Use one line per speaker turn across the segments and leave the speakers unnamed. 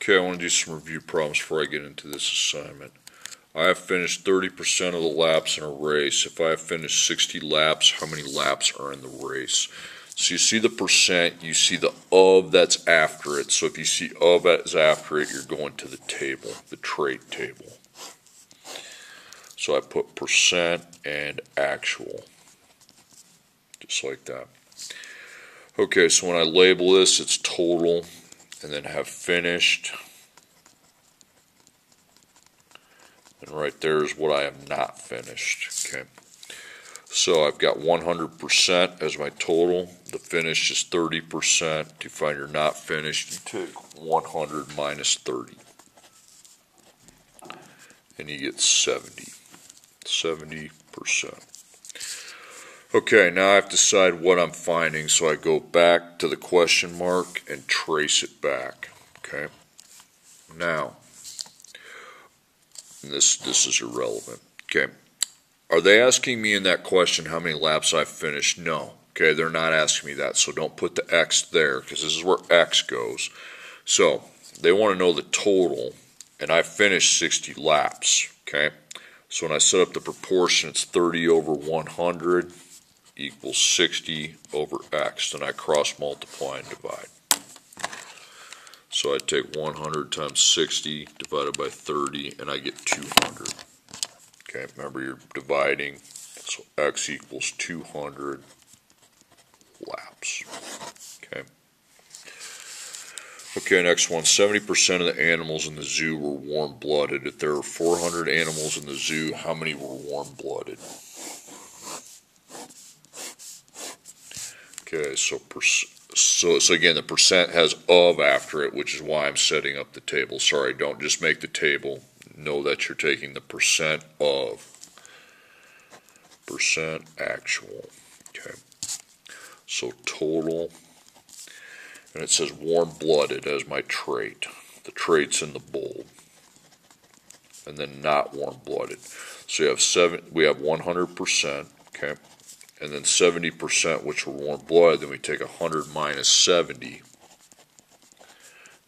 Okay, I want to do some review problems before I get into this assignment. I have finished 30% of the laps in a race. If I have finished 60 laps, how many laps are in the race? So you see the percent, you see the of that's after it. So if you see of that's after it, you're going to the table, the trait table. So I put percent and actual, just like that. Okay, so when I label this, it's total, and then have finished. And right there is what I have not finished. Okay, so I've got 100% as my total. The finish is 30%. To find your not finished, you take 100 minus 30. And you get 70. 70%. Okay, now I have to decide what I'm finding, so I go back to the question mark and trace it back. Okay, now this is irrelevant. Okay, are they asking me in that question how many laps I've finished? No. Okay, they're not asking me that, so don't put the X there because this is where X goes. So they want to know the total, and I finished 60 laps. Okay, so when I set up the proportion, it's 30 over 100 equals 60 over X. Then I cross multiply and divide. So I take 100 times 60 divided by 30, and I get 200. Okay, remember you're dividing, so X equals 200 laps. Okay. Okay, next one. 70% of the animals in the zoo were warm-blooded. If there are 400 animals in the zoo, how many were warm-blooded? Okay, so again, the percent has of after it, which is why I'm setting up the table. Sorry, don't just make the table. Know that you're taking the percent of, percent actual. Okay, so total, and it says warm-blooded as my trait. The trait's in the bold, and then not warm-blooded. So we have 100%. Okay. And then 70%, which were warm blood, then we take 100 minus 70.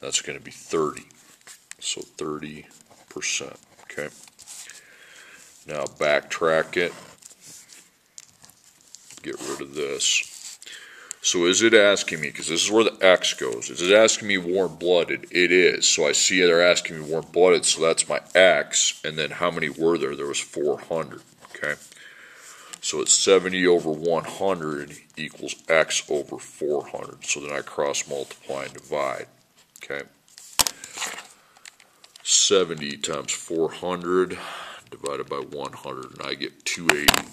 That's going to be 30. So 30%. Okay. Now backtrack it. Get rid of this. So is it asking me, because this is where the X goes, is it asking me warm-blooded? It is. So I see they're asking me warm-blooded, so that's my X. And then how many were there? There was 400. Okay. So it's 70 over 100 equals X over 400. So then I cross multiply and divide. Okay. 70 times 400 divided by 100, and I get 280.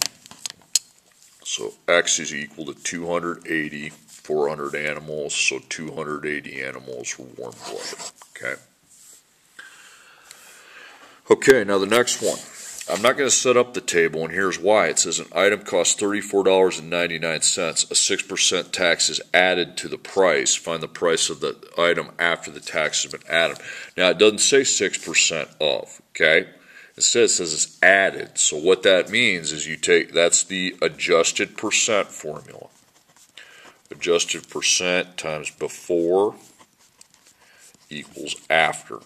So X is equal to 280, 400 animals, so 280 animals were warm-blooded. Okay. Okay, now the next one. I'm not going to set up the table, and here's why. It says an item costs $34.99. A 6% tax is added to the price. Find the price of the item after the tax has been added. Now, it doesn't say 6% of, okay? Instead, it says it's added. So what that means is that's the adjusted percent formula. Adjusted percent times before equals after.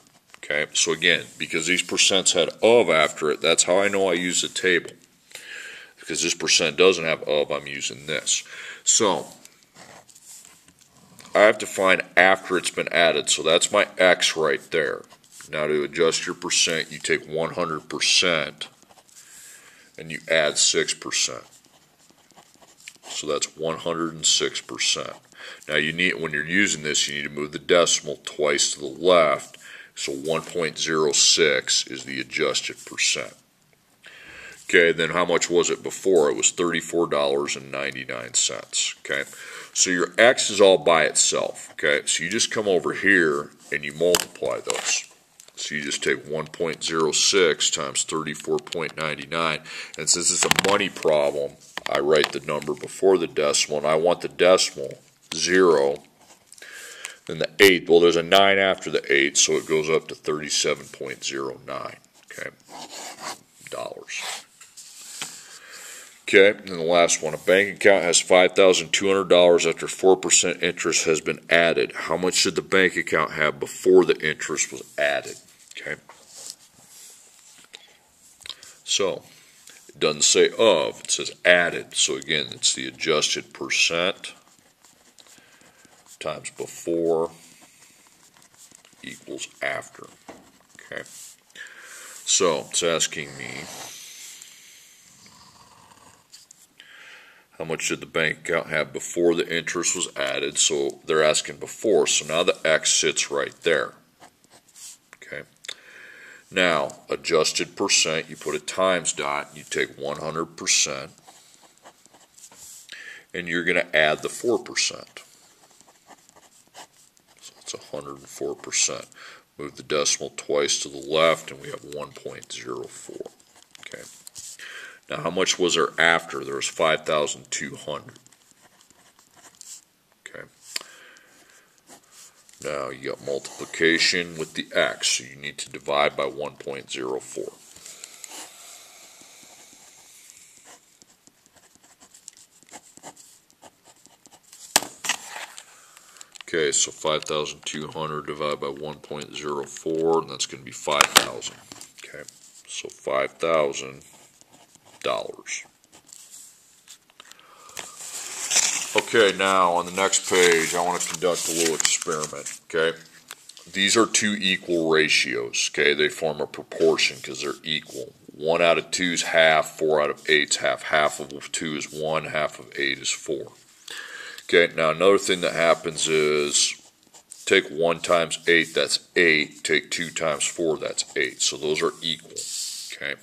Okay, so again, because these percents had of after it, that's how I know I use the table. Because this percent doesn't have of, I'm using this. So, I have to find after it's been added, so that's my X right there. Now to adjust your percent, you take 100% and you add 6%. So that's 106%. Now when you're using this, you need to move the decimal twice to the left. So 1.06 is the adjusted percent. Okay, then how much was it before? It was $34.99. Okay, so your X is all by itself. Okay, so you just come over here and you multiply those. So you just take 1.06 times 34.99. And since it's a money problem, I write the number before the decimal, and I want the decimal 0. Then the 8, well, there's a 9 after the 8, so it goes up to 37.09, okay, dollars. Okay, and then the last one. A bank account has $5,200 after 4% interest has been added. How much should the bank account have before the interest was added? Okay. So, it doesn't say of, it says added. So again, it's the adjusted percent times before equals after. Okay. So, it's asking me, how much should the bank account have before the interest was added? So they're asking before, so now the X sits right there. Okay. Now, adjusted percent, you put a times dot, you take 100%, and you're going to add the 4%. So it's 104%. Move the decimal twice to the left, and we have 1.04. Okay. Now, how much was there after? There was 5,200. Okay. Now, you got multiplication with the X, so you need to divide by 1.04. Okay, so 5,200 divided by 1.04, and that's going to be 5,000. Okay, so $5,000. Okay, now on the next page, I want to conduct a little experiment. Okay, these are two equal ratios. Okay, they form a proportion because they're equal. 1 out of 2 is half, 4 out of 8 is half. Half of 2 is 1, half of 8 is 4. Okay, now another thing that happens is take 1 times 8, that's 8. Take 2 times 4, that's 8. So those are equal. Okay.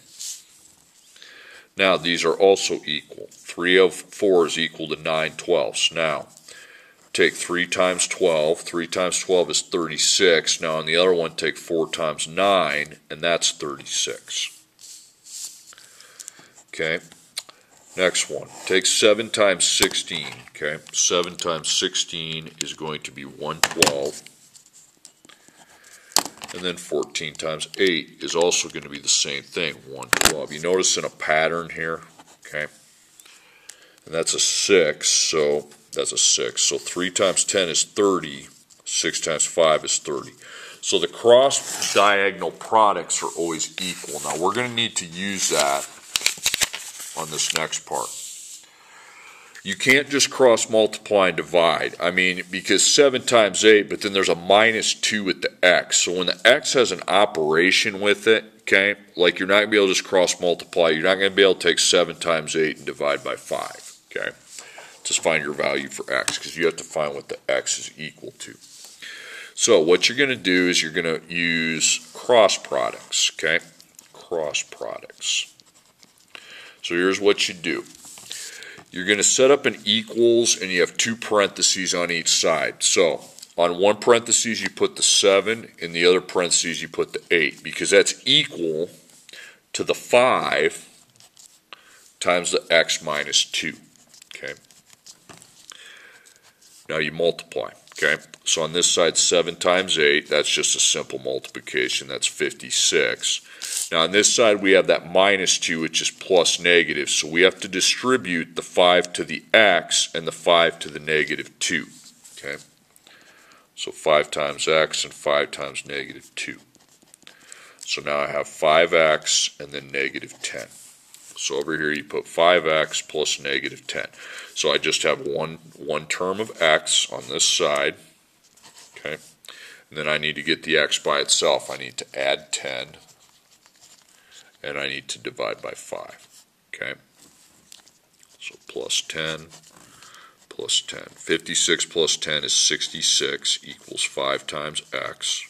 Now these are also equal. 3 of 4 is equal to 9/12. Now take 3 times 12. 3 times 12 is 36. Now on the other one, take 4 times 9, and that's 36. Okay. Next one, take 7 times 16, okay? 7 times 16 is going to be 112. And then 14 times 8 is also going to be the same thing, 112. You notice in a pattern here, okay? And that's a 6, so that's a 6. So 3 times 10 is 30. 6 times 5 is 30. So the cross diagonal products are always equal. Now we're going to need to use that on this next part. You can't just cross multiply and divide. I mean, because 7 times 8, but then there's a minus 2 with the x. So when the x has an operation with it, okay, like you're not going to be able to just cross multiply. You're not going to be able to take 7 times 8 and divide by 5, okay? Just find your value for x, because you have to find what the x is equal to. So what you're going to do is you're going to use cross products, okay? Cross products. So here's what you do. You're going to set up an equals, and you have 2 parentheses on each side. So on one parentheses you put the 7, in the other parentheses you put the 8, because that's equal to the 5 times the x minus 2. Okay. Now you multiply. Okay. So on this side, 7 times 8, that's just a simple multiplication. That's 56. Now on this side we have that minus 2, which is plus negative, so we have to distribute the 5 to the x and the 5 to the negative 2. Okay, so 5 times x and 5 times negative 2. So now I have 5x and then negative 10. So over here you put 5x plus negative 10. So I just have one term of x on this side. Okay, and then I need to get the x by itself. I need to add 10. And I need to divide by 5, okay? So plus 10, plus 10. 56 plus 10 is 66, equals 5 times x.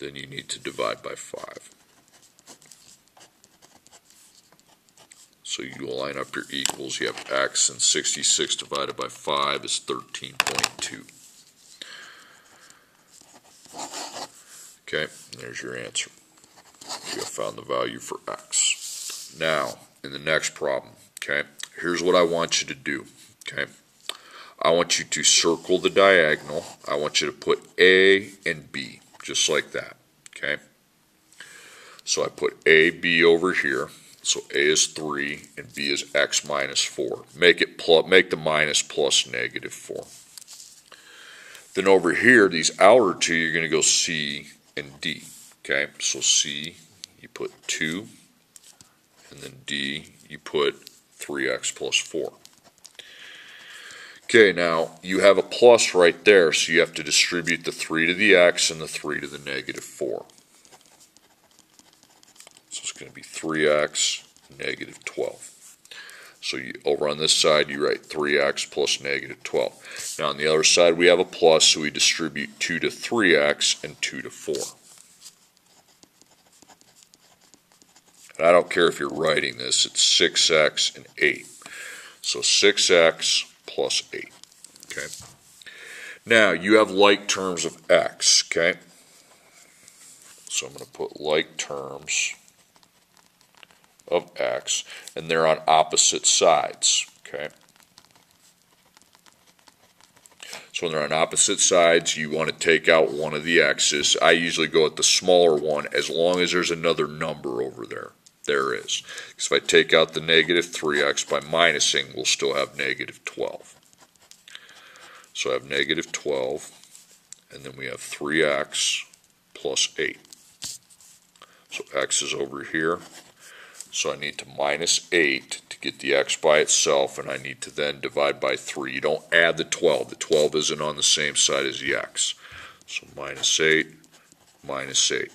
Then you need to divide by 5. So you line up your equals. You have x, and 66 divided by 5 is 13.2. Okay, and there's your answer. You have found the value for x. Now, in the next problem, okay, here's what I want you to do, okay. I want you to circle the diagonal. I want you to put A and B, just like that, okay. So I put A, B over here. So a is 3 and b is x minus 4. Make the minus plus negative 4. Then over here, these outer two, you're going to go c and d. Okay, so c, you put 2, and then d, you put 3x plus 4. Okay, now you have a plus right there, so you have to distribute the 3 to the x and the 3 to the negative 4. So it's going to be 3x negative 12. So over on this side, you write 3x plus negative 12. Now on the other side, we have a plus, so we distribute 2 to 3x and 2 to 4. And I don't care if you're writing this, it's 6x and 8. So 6x plus 8. Okay. Now you have like terms of x. Okay. So I'm going to put like terms of x, and they're on opposite sides. Okay. So when they're on opposite sides, you want to take out one of the x's. I usually go with the smaller one as long as there's another number over there. There is. Because if I take out the negative 3x by minusing, we'll still have negative 12. So I have negative 12, and then we have 3x plus 8. So x is over here. So I need to minus 8 to get the x by itself, and I need to then divide by 3. You don't add the 12. The 12 isn't on the same side as the x. So minus 8, minus 8.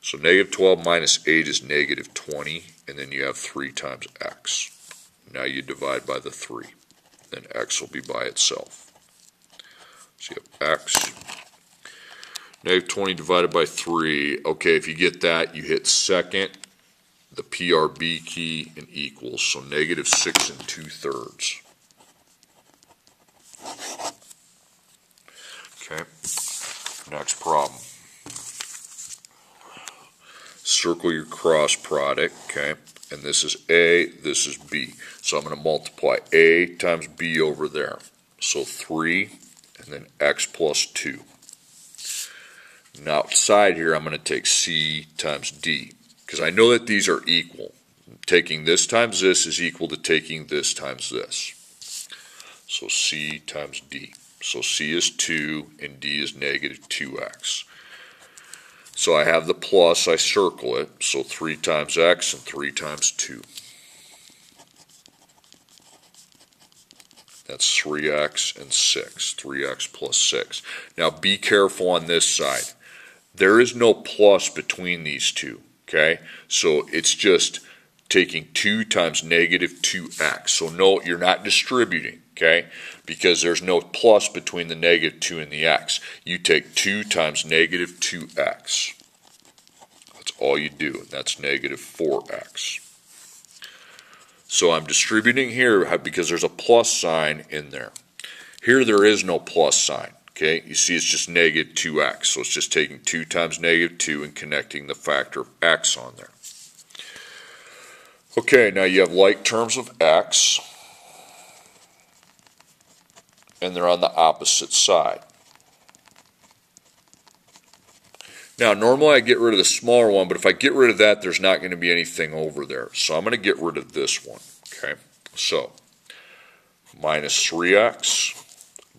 So negative 12 minus 8 is negative 20, and then you have 3 times x. Now you divide by the 3. Then x will be by itself. So you have x. Negative 20 divided by 3. Okay, if you get that, you hit second, the PRB key, and equals. So negative 6 2/3. Okay, next problem. Circle your cross product, okay, and this is A, this is B. So I'm going to multiply A times B over there. So 3, and then x plus 2. Now outside here, I'm going to take C times D, because I know that these are equal. Taking this times this is equal to taking this times this. So C times D. So C is 2, and D is negative 2x. So I have the plus, I circle it, so 3 times x and 3 times 2. That's 3x and 6, 3x plus 6. Now be careful on this side. There is no plus between these two, okay? So it's just taking 2 times negative 2x. So no, you're not distributing, okay? Because there's no plus between the negative 2 and the x. You take 2 times negative 2x. That's all you do, and that's negative 4x. So I'm distributing here because there's a plus sign in there. Here there is no plus sign, okay? You see it's just negative 2x. So it's just taking 2 times negative 2 and connecting the factor of x on there. Okay, now you have like terms of x, and they're on the opposite side. Now, normally I get rid of the smaller one, but if I get rid of that, there's not going to be anything over there. So I'm going to get rid of this one, okay? So, minus 3x,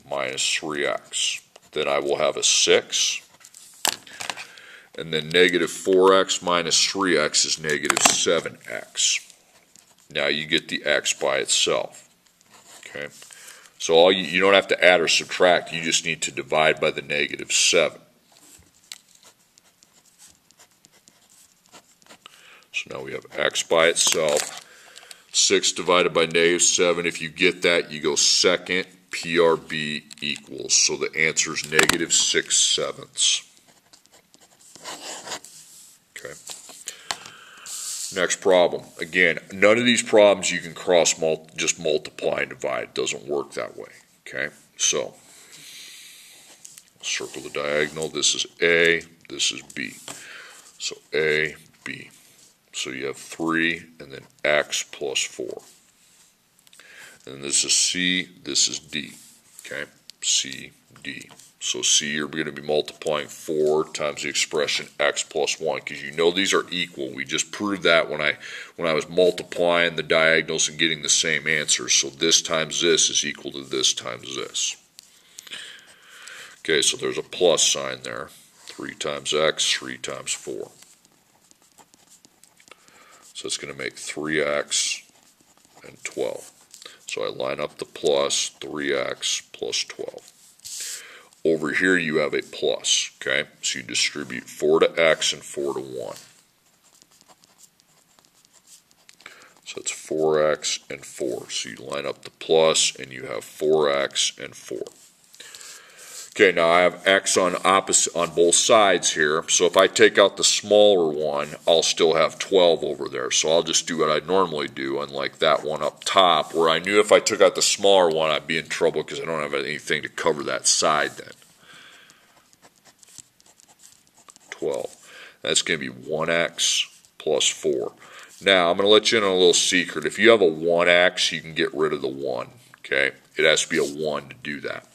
minus 3x. Then I will have a 6. And then negative 4x minus 3x is negative 7x. Now you get the x by itself, okay? So you don't have to add or subtract. You just need to divide by the negative 7. So now we have x by itself. 6 divided by negative 7. If you get that, you go second, PRB equals. So the answer is negative 6/7. Okay. Next problem. Again, none of these problems you can just multiply and divide. It doesn't work that way. Okay. So circle the diagonal. This is A. This is B. So A, B. So you have 3 and then x plus 4. And this is C, this is D. Okay? C, D. So C, you're going to be multiplying 4 times the expression x plus 1, because you know these are equal. We just proved that when I was multiplying the diagonals and getting the same answer. So this times this is equal to this times this. Okay, so there's a plus sign there. 3 times x, 3 times 4. So it's going to make 3x and 12. So I line up the plus, 3x plus 12. Over here you have a plus, okay? So you distribute 4 to x and 4 to 1. So it's 4x and 4. So you line up the plus and you have 4x and 4. Okay, now I have x on both sides here. So if I take out the smaller one, I'll still have 12 over there. So I'll just do what I normally do, unlike that one up top, where I knew if I took out the smaller one, I'd be in trouble because I don't have anything to cover that side then. 12. That's going to be 1x plus 4. Now, I'm going to let you in on a little secret. If you have a 1x, you can get rid of the 1. Okay? It has to be a 1 to do that.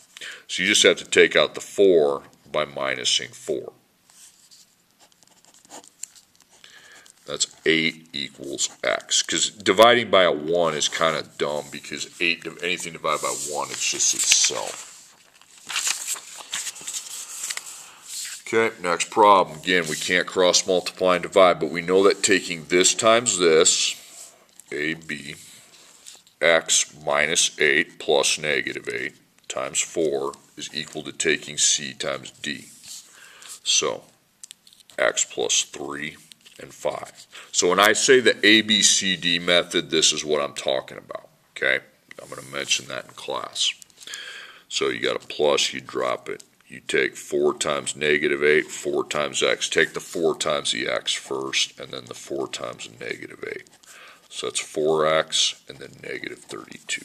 So you just have to take out the 4 by minusing 4. That's 8 equals x. Because dividing by a 1 is kind of dumb, because anything divided by 1, it's just itself. Okay, next problem. Again, we can't cross multiply and divide, but we know that taking this times this, AB, x minus 8 plus negative 8 times 4 is equal to taking c times d. So, x plus 3 and 5. So when I say the ABCD method, this is what I'm talking about. Okay, I'm going to mention that in class. So you got a plus, you drop it. You take 4 times negative 8, 4 times x. Take the 4 times the x first, and then the 4 times the negative 8. So that's 4x and then negative 32.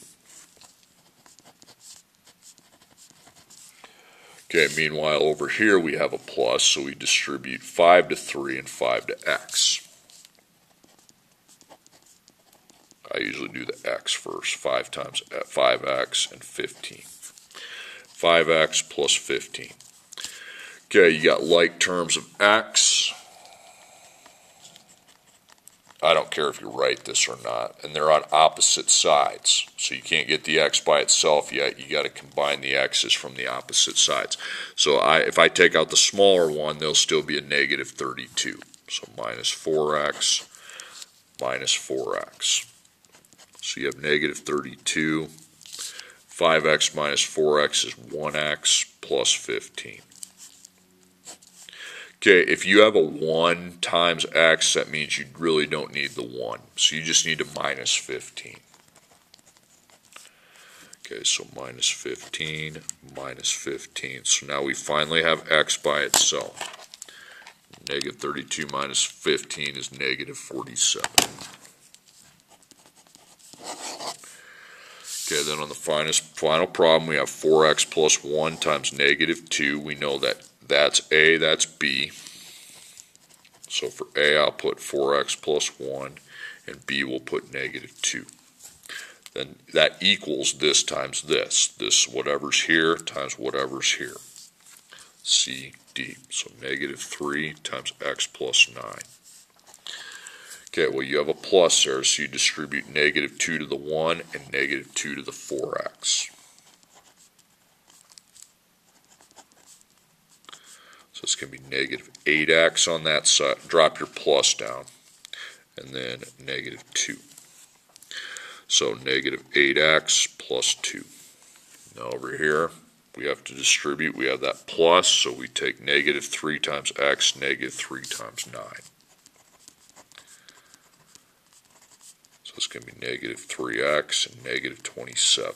Okay, meanwhile over here we have a plus, so we distribute 5 to 3 and 5 to x. I usually do the x first. 5 times 5x and 15. 5x plus 15. Okay, you got like terms of x. I don't care if you write this or not. And they're on opposite sides. So you can't get the x by itself yet. You got to combine the x's from the opposite sides. So if I take out the smaller one, there'll still be a negative 32. So minus 4x minus 4x. So you have negative 32. 5x minus 4x is 1x plus 15. Okay, if you have a 1 times x, that means you really don't need the 1. So you just need to minus 15. Okay, so minus 15, minus 15. So now we finally have x by itself. Negative 32 minus 15 is negative 47. Okay, then on the final problem, we have 4x plus 1 times negative 2. We know that that's A, that's B. So for A, I'll put 4x plus 1, and B will put negative 2. Then that equals this times this. This whatever's here times whatever's here. C, D. So negative 3 times x plus 9. Okay, well you have a plus there, so you distribute negative 2 to the 1 and negative 2 to the 4x. So it's going to be negative 8x on that side. Drop your plus down. And then negative 2. So negative 8x plus 2. Now over here, we have to distribute. We have that plus, so we take negative 3 times x, negative 3 times 9. It's going to be negative 3x and negative 27.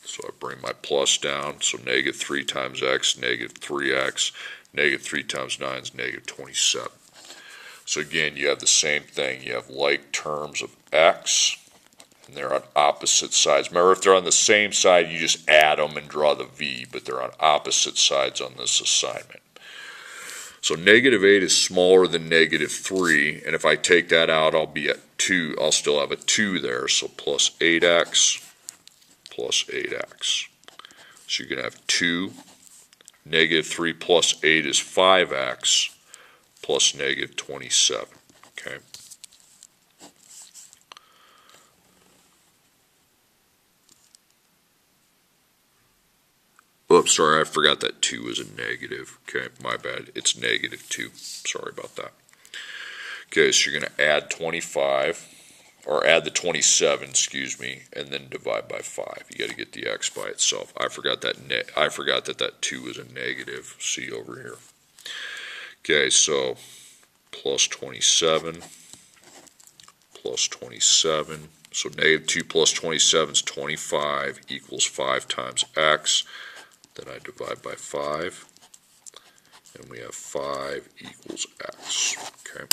So I bring my plus down. So negative 3 times x, negative 3x, negative 3 times 9 is negative 27. So again, you have the same thing. You have like terms of x, and they're on opposite sides. Remember, if they're on the same side, you just add them and draw the v, but they're on opposite sides on this assignment. So negative 8 is smaller than negative 3, and if I take that out, I'll be at 2. I'll still have a 2 there, so plus 8x plus 8x. So you're going to have 2, negative 3 plus 8 is 5x, plus negative 27. Okay. Oops, sorry, I forgot that 2 is a negative. Okay, my bad. It's negative 2. Sorry about that. Okay, so you're going to add 25, or add the 27, excuse me, and then divide by 5. You got to get the x by itself. I forgot that that 2 is a negative. See over here. Okay, so plus 27, plus 27. So negative 2 plus 27 is 25 equals 5 times x. Then I divide by 5, and we have 5 equals x. Okay.